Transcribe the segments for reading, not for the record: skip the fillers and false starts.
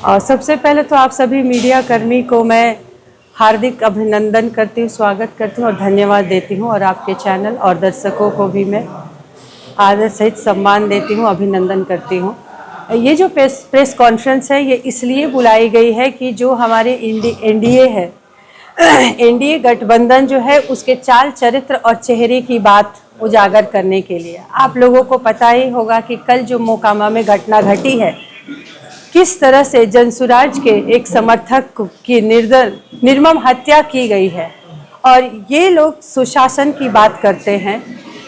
और सबसे पहले तो आप सभी मीडिया कर्मी को मैं हार्दिक अभिनंदन करती हूँ, स्वागत करती हूँ और धन्यवाद देती हूँ। और आपके चैनल और दर्शकों को भी मैं आदर सहित सम्मान देती हूँ, अभिनंदन करती हूँ। ये जो प्रेस कॉन्फ्रेंस है ये इसलिए बुलाई गई है कि जो हमारे एनडीए है, एनडीए गठबंधन जो है उसके चाल चरित्र और चेहरे की बात उजागर करने के लिए। आप लोगों को पता ही होगा कि कल जो मोकामा में घटना घटी है, किस तरह से जनसुराज के एक समर्थक की निर्मम हत्या की गई है। और ये लोग सुशासन की बात करते हैं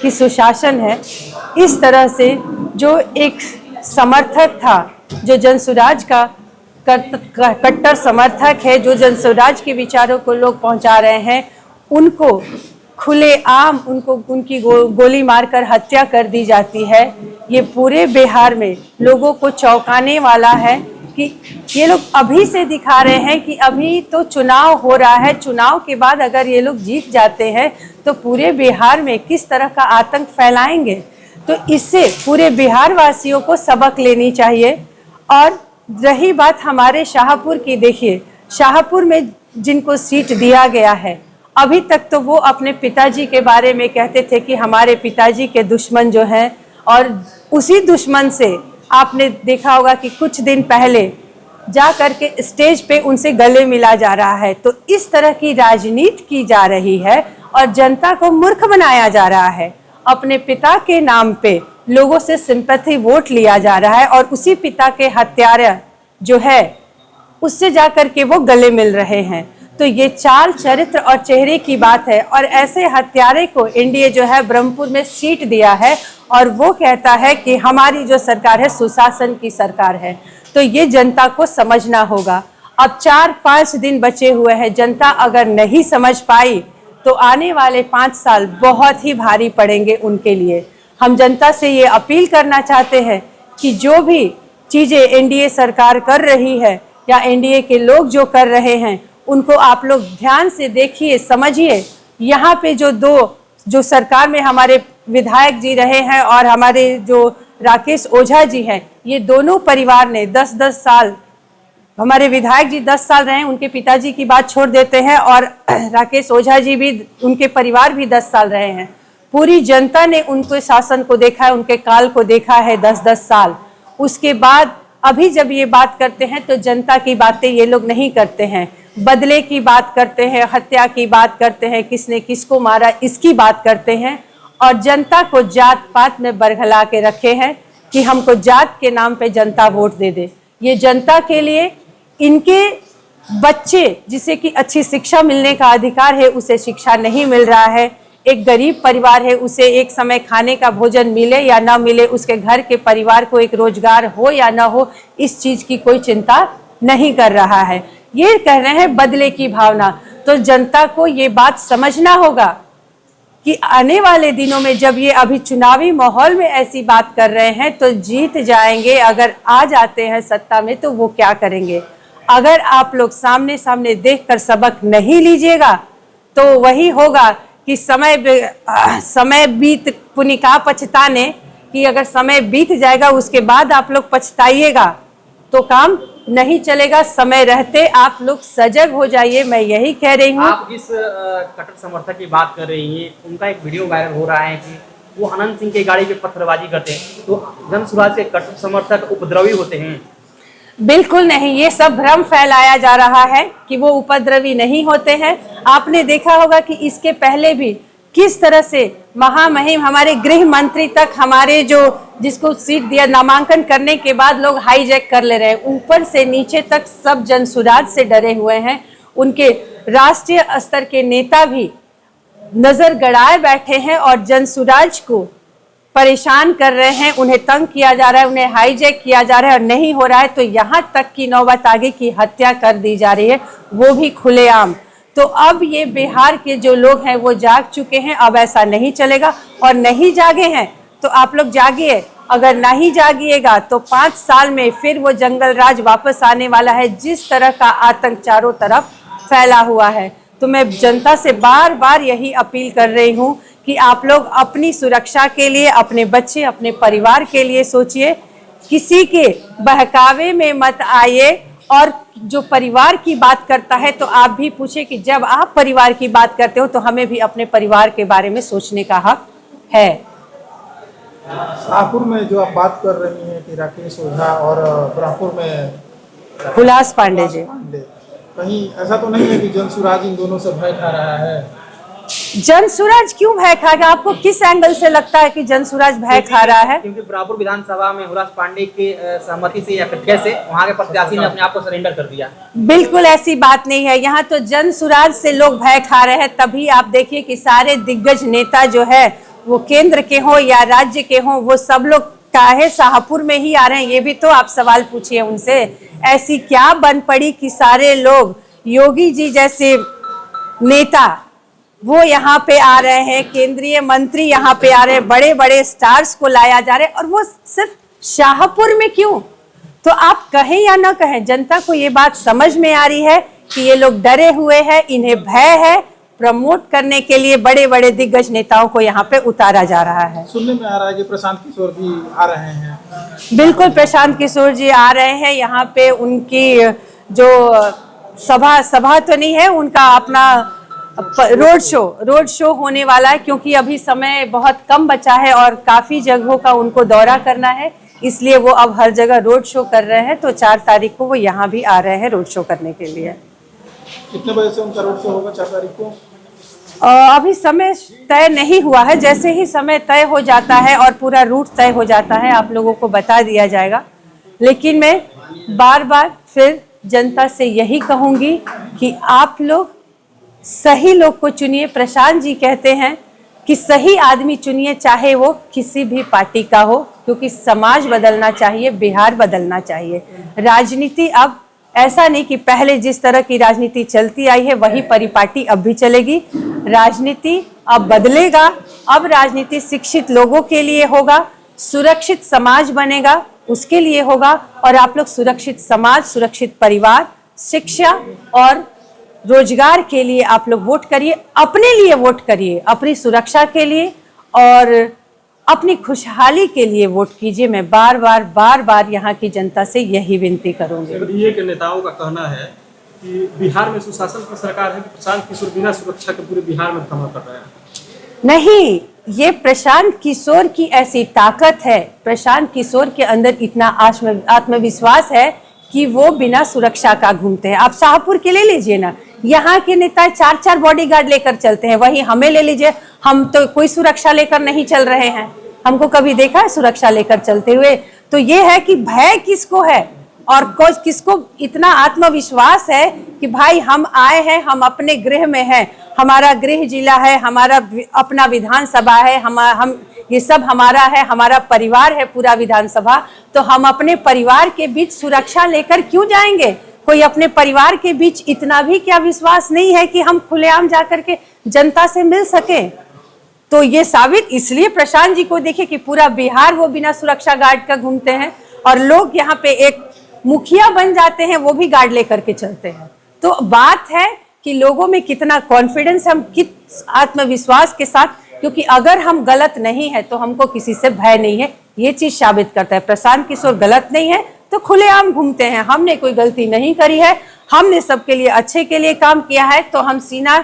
कि सुशासन है। इस तरह से जो एक समर्थक था, जो जनसुराज का कट्टर समर्थक है, जो जनसुराज के विचारों को लोग पहुंचा रहे हैं, उनको खुलेआम उनकी गोली मारकर हत्या कर दी जाती है। ये पूरे बिहार में लोगों को चौंकाने वाला है कि ये लोग अभी से दिखा रहे हैं कि अभी तो चुनाव हो रहा है, चुनाव के बाद अगर ये लोग जीत जाते हैं तो पूरे बिहार में किस तरह का आतंक फैलाएंगे। तो इससे पूरे बिहार वासियों को सबक लेनी चाहिए। और रही बात हमारे शाहपुर की, देखिए शाहपुर में जिनको सीट दिया गया है, अभी तक तो वो अपने पिताजी के बारे में कहते थे कि हमारे पिताजी के दुश्मन जो हैं, और उसी दुश्मन से आपने देखा होगा कि कुछ दिन पहले जा करके स्टेज पे उनसे गले मिला जा रहा है। तो इस तरह की राजनीति की जा रही है और जनता को मूर्ख बनाया जा रहा है। अपने पिता के नाम पे लोगों से सिंपैथी वोट लिया जा रहा है और उसी पिता के हत्यारा जो है उससे जा करके वो गले मिल रहे हैं। तो ये चाल चरित्र और चेहरे की बात है। और ऐसे हत्यारे को एनडीए जो है ब्रह्मपुर में सीट दिया है और वो कहता है कि हमारी जो सरकार है सुशासन की सरकार है। तो ये जनता को समझना होगा। अब 4-5 दिन बचे हुए हैं। जनता अगर नहीं समझ पाई तो आने वाले 5 साल बहुत ही भारी पड़ेंगे उनके लिए। हम जनता से ये अपील करना चाहते हैं कि जो भी चीज़ें एनडीए सरकार कर रही है या एनडीए के लोग जो कर रहे हैं, उनको आप लोग ध्यान से देखिए, समझिए। यहाँ पे जो सरकार में हमारे विधायक जी रहे हैं और हमारे जो राकेश ओझा जी हैं, ये दोनों परिवार ने 10-10 साल, हमारे विधायक जी 10 साल रहे, उनके पिताजी की बात छोड़ देते हैं, और राकेश ओझा जी भी, उनके परिवार भी 10 साल रहे हैं। पूरी जनता ने उनके शासन को देखा है, उनके काल को देखा है 10-10 साल। उसके बाद अभी जब ये बात करते हैं तो जनता की बातें ये लोग नहीं करते हैं, बदले की बात करते हैं, हत्या की बात करते हैं, किसने किसको मारा इसकी बात करते हैं। और जनता को जात पात में बरगला के रखे हैं कि हमको जात के नाम पे जनता वोट दे दे। ये जनता के लिए इनके बच्चे जिसे कि अच्छी शिक्षा मिलने का अधिकार है, उसे शिक्षा नहीं मिल रहा है। एक गरीब परिवार है, उसे एक समय खाने का भोजन मिले या ना मिले, उसके घर के परिवार को एक रोजगार हो या ना हो, इस चीज की कोई चिंता नहीं कर रहा है। ये कह रहे हैं बदले की भावना। तो जनता को ये बात समझना होगा कि आने वाले दिनों में जब ये अभी चुनावी माहौल में ऐसी बात कर रहे हैं तो जीत जाएंगे। अगर आ जाते हैं सत्ता में तो वो क्या करेंगे। अगर आप लोग सामने सामने देखकर सबक नहीं लीजिएगा तो वही होगा कि समय बीत पुनिका पछताने, कि अगर समय बीत जाएगा उसके बाद आप लोग पछताइएगा तो काम नहीं चलेगा। समय रहते आप लोग सजग हो जाइए, मैं यही कह रही हूँ। आप जिस कट्टर समर्थक की बात कर रही हैं, उनका एक वीडियो वायरल हो रहा है कि वो अनंत सिंह की गाड़ी पे पत्थरबाजी करते हैं, तो जनसुराज के कट्टर समर्थक उपद्रवी होते हैं। बिल्कुल नहीं, ये सब भ्रम फैलाया जा रहा है कि वो उपद्रवी नहीं होते हैं। आपने देखा होगा कि इसके पहले भी किस तरह से महामहिम हमारे गृह मंत्री तक, हमारे जो जिसको सीट दिया, नामांकन करने के बाद लोग हाईजैक कर ले रहे हैं। ऊपर से नीचे तक सब जनसुराज से डरे हुए हैं। उनके राष्ट्रीय स्तर के नेता भी नजर गड़ाए बैठे हैं और जनसुराज को परेशान कर रहे हैं, उन्हें तंग किया जा रहा है, उन्हें हाईजैक किया जा रहा है। और नहीं हो रहा है तो यहाँ तक की नौबत आगे की हत्या कर दी जा रही है, वो भी खुलेआम। तो अब ये बिहार के जो लोग हैं वो जाग चुके हैं। अब ऐसा नहीं चलेगा। और नहीं जागे हैं तो आप लोग जागिए। अगर नहीं जागिएगा तो 5 साल में फिर वो जंगल राज वापस आने वाला है, जिस तरह का आतंक चारों तरफ फैला हुआ है। तो मैं जनता से बार बार यही अपील कर रही हूँ कि आप लोग अपनी सुरक्षा के लिए, अपने बच्चे, अपने परिवार के लिए सोचिए। किसी के बहकावे में मत आइए और जो परिवार की बात करता है तो आप भी पूछे कि जब आप परिवार की बात करते हो तो हमें भी अपने परिवार के बारे में सोचने का हक है। शाहपुर में जो आप बात कर रही हैं कि राकेश ओझा और ब्रह्मपुर में हुलास पांडे जी, कहीं ऐसा तो नहीं है कि जनसुराज इन दोनों से भय खा रहा है? जनसुराज क्यों भय खाएगा? आपको किस एंगल से लगता है कि जनसुराज भय खा रहा है? क्योंकि ब्राह्मपुर विधानसभा में हुलास पांडे के सहमति से या फिर से वहाँ के प्रत्याशी ने अपने आप को सरेंडर कर दिया। बिल्कुल ऐसी बात नहीं है। यहाँ तो जनसुराज से लोग भय खा रहे हैं। तभी आप देखिए कि सारे दिग्गज नेता जो है वो केंद्र के हो या राज्य के हो, वो सब लोग काहे शाहपुर में ही आ रहे हैं। ये भी तो आप सवाल पूछिए उनसे, ऐसी क्या बन पड़ी कि सारे लोग योगी जी जैसे नेता वो यहाँ पे आ रहे हैं, केंद्रीय मंत्री यहाँ पे आ रहे हैं, बड़े बड़े स्टार्स को लाया जा रहा है, और वो सिर्फ शाहपुर में क्यों? तो आप कहें या ना कहें, जनता को ये बात समझ में आ रही है कि ये लोग डरे हुए हैं, इन्हें भय है। प्रमोट करने के लिए बड़े बड़े दिग्गज नेताओं को यहाँ पे उतारा जा रहा है। सुनने में आ रहा है कि प्रशांत किशोर भी आ रहे हैं। बिल्कुल, प्रशांत किशोर जी आ रहे हैं यहाँ पे। उनकी जो सभा तो नहीं है, उनका अपना रोड शो होने वाला है, क्योंकि अभी समय बहुत कम बचा है और काफी जगहों का उनको दौरा करना है, इसलिए वो अब हर जगह रोड शो कर रहे हैं। तो 4 तारीख को वो यहाँ भी आ रहे हैं रोड शो करने के लिए। कितने बजे से उनका रोड शो होगा 4 तारीख को? अभी समय तय नहीं हुआ है। जैसे ही समय तय हो जाता है और पूरा रूट तय हो जाता है, आप लोगों को बता दिया जाएगा। लेकिन मैं बार बार फिर जनता से यही कहूंगी कि आप लोग सही लोग को चुनिए। प्रशांत जी कहते हैं कि सही आदमी चुनिए, चाहे वो किसी भी पार्टी का हो, क्योंकि समाज बदलना चाहिए, बिहार बदलना चाहिए। राजनीति अब ऐसा नहीं कि पहले जिस तरह की राजनीति चलती आई है वही परिपाटी अब भी चलेगी। राजनीति अब बदलेगा। अब राजनीति शिक्षित लोगों के लिए होगा, सुरक्षित समाज बनेगा उसके लिए होगा। और आप लोग सुरक्षित समाज, सुरक्षित परिवार, शिक्षा और रोजगार के लिए आप लोग वोट करिए। अपने लिए वोट करिए, अपनी सुरक्षा के लिए और अपनी खुशहाली के लिए वोट कीजिए। मैं बार बार यहाँ की जनता से यही विनती करूंगी। एनडीए के नेताओं का कहना है कि बिहार में सुशासन की सरकार है कि प्रशांत किशोर बिना सुरक्षा के पूरे बिहार में धमाका कर रहे हैं। नहीं, ये प्रशांत किशोर की ऐसी ताकत है, प्रशांत किशोर के अंदर इतना आत्मविश्वास है कि वो बिना सुरक्षा का घूमते हैं। आप शाहपुर के ले लीजिए ना, यहाँ के नेता 4-4 बॉडीगार्ड लेकर चलते हैं। वहीं हमें ले लीजिए, हम तो कोई सुरक्षा लेकर नहीं चल रहे हैं। हमको कभी देखा है सुरक्षा लेकर चलते हुए? तो ये है कि भय किसको है और किसको इतना आत्मविश्वास है कि भाई हम आए हैं, हम अपने गृह में हैं, हमारा गृह जिला है, हमारा अपना विधानसभा है, हम ये सब हमारा है, हमारा परिवार है पूरा विधानसभा। तो हम अपने परिवार के बीच सुरक्षा लेकर क्यों जाएंगे? कोई अपने परिवार के बीच इतना भी क्या विश्वास नहीं है कि हम खुलेआम जाकर के जनता से मिल सके? तो ये साबित इसलिए प्रशांत जी को देखिए कि पूरा बिहार वो बिना सुरक्षा गार्ड का घूमते हैं और लोग यहाँ पे एक मुखिया बन जाते हैं, वो भी गार्ड लेकर के चलते हैं। तो बात है कि लोगों में कितना कॉन्फिडेंस, हम किस आत्मविश्वास के साथ, क्योंकि अगर हम गलत नहीं है तो हमको किसी से भय नहीं है। ये चीज साबित करता है। प्रशांत किशोर गलत नहीं है तो खुलेआम घूमते हैं। हमने कोई गलती नहीं करी है, हमने सबके लिए अच्छे के लिए काम किया है, तो हम सीना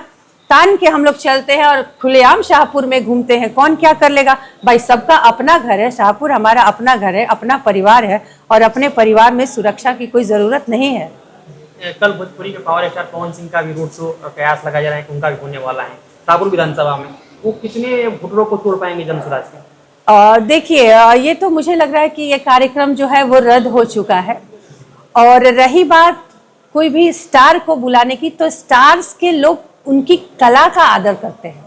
तान के हम लोग चलते हैं और खुलेआम शाहपुर में घूमते हैं। कौन क्या कर लेगा भाई? सबका अपना घर है, शाहपुर हमारा अपना घर है, अपना परिवार है और अपने परिवार में सुरक्षा की कोई जरूरत नहीं है। कल भोजपुरी के पावर स्टार पवन सिंह का भी रोड शो कयास लगाया जा रहा है कि उनका भी होने वाला है शाहपुर विधानसभा में। वो कितने वोटरों को तोड़ पाएंगे जनसुराज के? देखिए, ये तो मुझे लग रहा है कि ये कार्यक्रम जो है वो रद्द हो चुका है। और रही बात कोई भी स्टार को बुलाने की, तो स्टार्स के लोग उनकी कला का आदर करते हैं।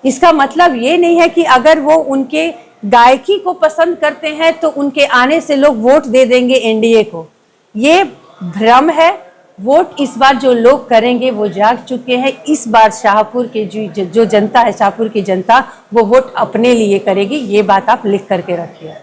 इसका मतलब ये नहीं है कि अगर वो उनके गायकी को पसंद करते हैं तो उनके आने से लोग वोट दे देंगे एनडीए को। ये भ्रम है। वोट इस बार जो लोग करेंगे वो जाग चुके हैं। इस बार शाहपुर के जो जनता है, शाहपुर की जनता, वो वोट अपने लिए करेगी। ये बात आप लिख करके रखिए।